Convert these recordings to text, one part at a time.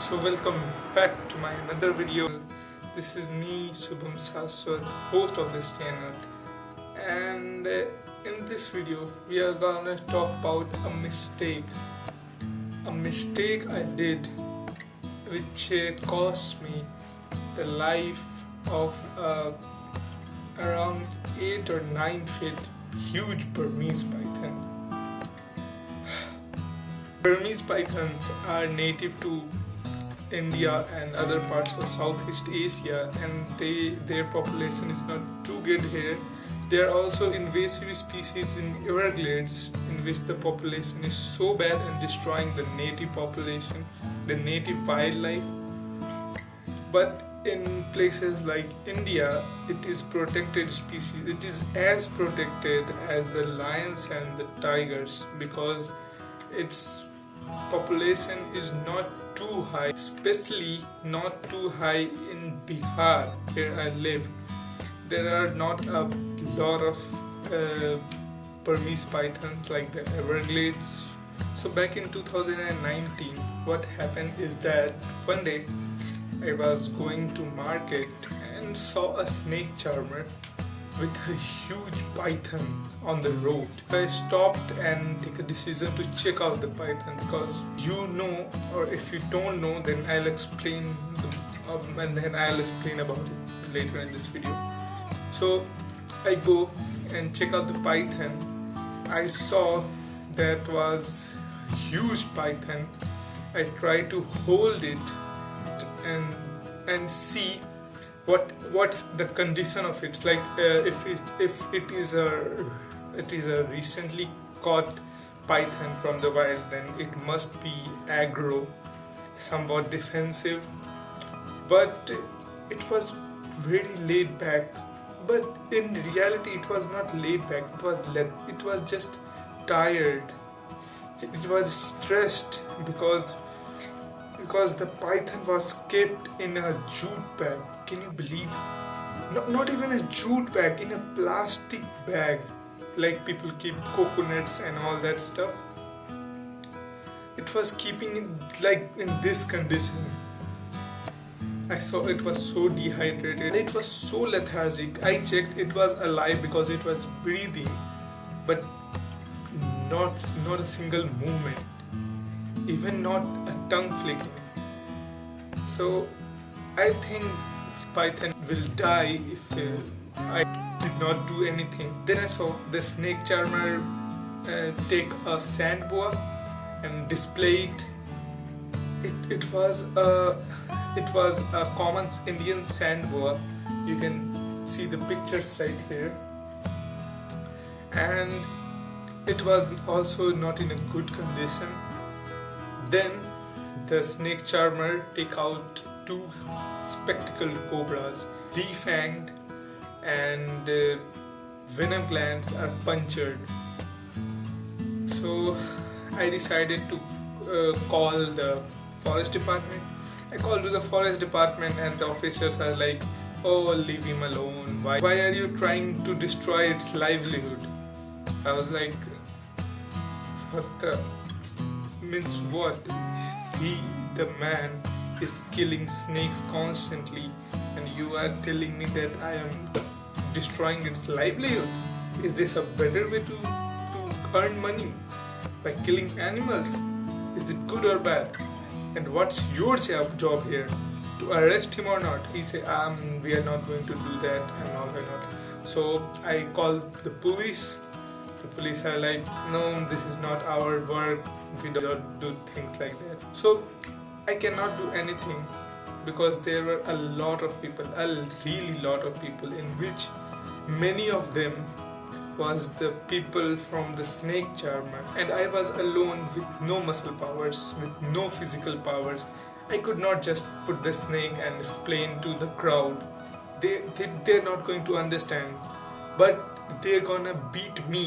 So welcome back to my another video. This is me Shubham Saswat, host of this channel, and in this video we are gonna talk about a mistake I did which cost me the life of around 8 or 9 feet huge Burmese python. Burmese pythons are native to India and other parts of Southeast Asia, and their population is not too good here. They are also invasive species in Everglades, in which the population is so bad and destroying the native population, the native wildlife. But in places like India, it is protected species. It is as protected as the lions and the tigers because its population is not too high, especially not too high in Bihar where I live. There are not a lot of Burmese pythons like the Everglades. So back in 2019, what happened is that one day I was going to market and saw a snake charmer with a huge python on the road. I stopped and took a decision to check out the python because or if you don't know, then I'll explain about it later in this video. So I go and check out the python. I saw that was huge python. I tried to hold it and see what's the condition of it. It's like if it is a recently caught python from the wild, then it must be aggro, somewhat defensive. But it was very laid back. But in reality, it was not laid back. It was just tired. It was stressed because the python was kept in a jute bag. Can you believe? Not even a jute bag, in a plastic bag, like people keep coconuts and all that stuff. It was keeping it like in this condition. I saw it was so dehydrated. It was so lethargic. I checked, it was alive because it was breathing, but not a single movement, even not a tongue flicking. So I think python will die if I did not do anything. Then I saw the snake charmer take a sand boa and display it. It was a common Indian sand boa. You can see the pictures right here, and it was also not in a good condition. Then the snake charmer take out 2 spectacled cobras, defanged, and venom glands are punctured. So I decided to call the forest department. I called to the forest department and the officers are like, "Oh, leave him alone. Why are you trying to destroy its livelihood?" I was like, "What the means what? The man is killing snakes constantly, and you are telling me that I am destroying its livelihood? Is this a better way to earn money by killing animals? Is it good or bad? And what's your job here? To arrest him or not?" He said, "We are not going to do that and all that." So I called the police. The police are like, "No, this is not our work. We don't do things like that." So I cannot do anything because there were a lot of people, a really lot of people, in which many of them was the people from the snake charmer, and I was alone with no muscle powers, with no physical powers. I could not just put the snake and explain to the crowd. They're not going to understand, but they're gonna beat me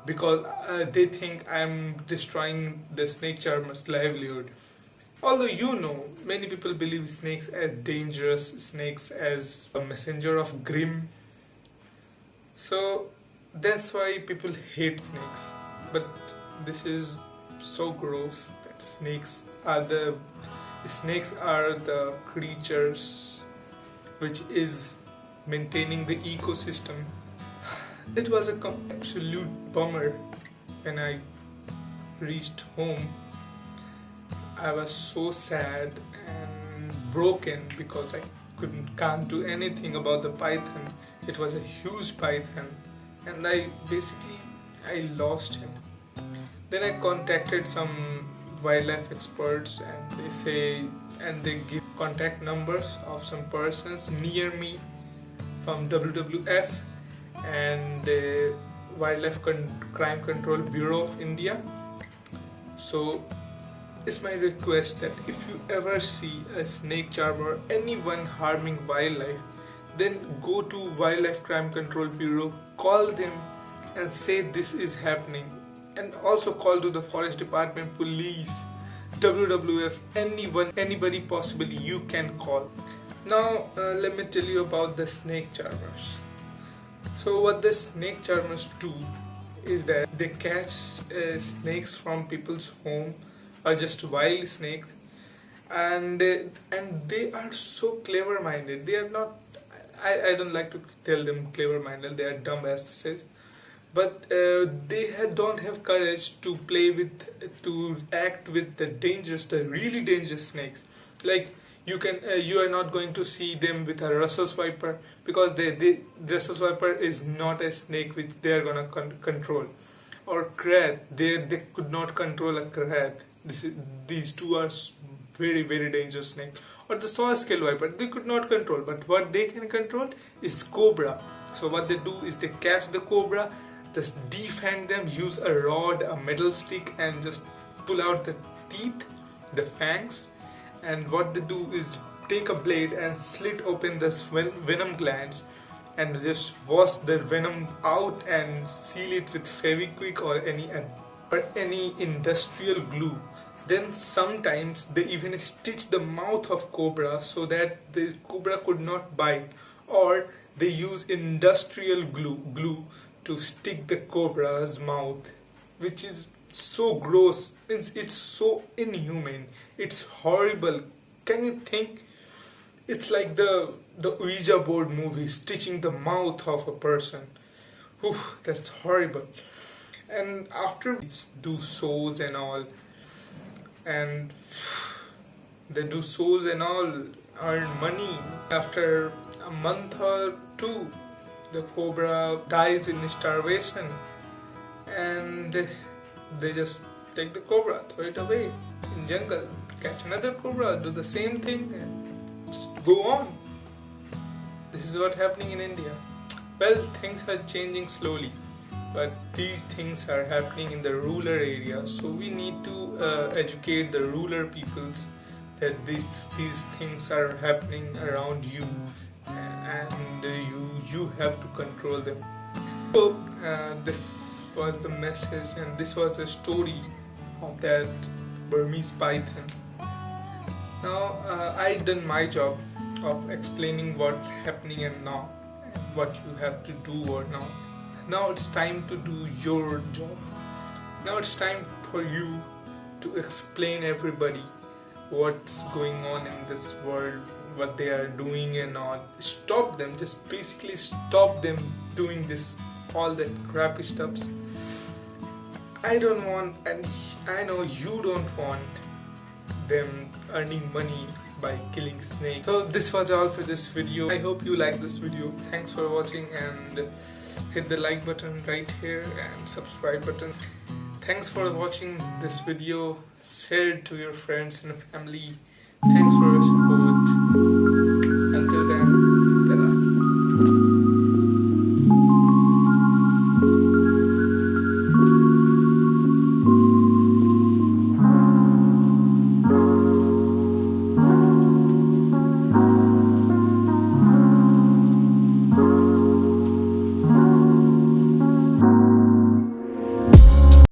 because they think I'm destroying the snake charmer's livelihood. Although many people believe snakes as dangerous, snakes as a messenger of Grimm. So that's why people hate snakes. But this is so gross that snakes are the Snakes are the creatures which is maintaining the ecosystem. It was a absolute bummer when I reached home. I was so sad and broken because I can't do anything about the python. It was a huge python, and I lost him. Then I contacted some wildlife experts, and they give contact numbers of some persons near me from WWF and Crime Control Bureau of India. So it's my request that if you ever see a snake charmer or anyone harming wildlife, then go to Wildlife Crime Control Bureau, call them and say this is happening, and also call to the forest department, police, WWF, anybody possibly you can call. Now let me tell you about the snake charmers. So what the snake charmers do is that they catch snakes from people's home, or just wild snakes, and they are so clever minded. They are not, I don't like to tell them clever minded, they are dumb asses, but don't have courage to act with the really dangerous snakes. Like you are not going to see them with a Russell's viper, because Russell's viper is not a snake which they are gonna control. Or crab, they could not control a crab. These two are very, very dangerous snakes. Or the saw scale viper, they could not control, but what they can control is cobra. So what they do is they catch the cobra, just defang them, use a rod, a metal stick, and just pull out the teeth, the fangs. And what they do is take a blade and slit open the venom glands and just wash the venom out and seal it with Fevikwik or any industrial glue. Then sometimes they even stitch the mouth of cobra so that the cobra could not bite, or they use industrial glue to stick the cobra's mouth, which is so gross. It's so inhumane. It's horrible. Can you think? It's like the Ouija board movie, stitching the mouth of a person. Oof, that's horrible. And after do shows and all, and they do shows and all, earn money. After a month or two, the cobra dies in starvation, and they just take the cobra, throw it away in jungle, catch another cobra, do the same thing, and just go on. This is what's happening in India. Well, things are changing slowly, but these things are happening in the rural areas, so we need to educate the rural peoples that these things are happening around you, and you have to control them. So this was the message, and this was the story of that Burmese python. Now I done my job of explaining what's happening and not, and what you have to do or not. Now it's time to do your job. Now it's time for you to explain everybody what's going on in this world, what they are doing and not. Stop them, just basically stop them doing this, all that crappy stuffs. I don't want, and I know you don't want them earning money by killing snakes. So this was all for this video. I hope you like this video. Thanks for watching, and hit the like button right here and subscribe button. Thanks for watching this video. Share it to your friends and family.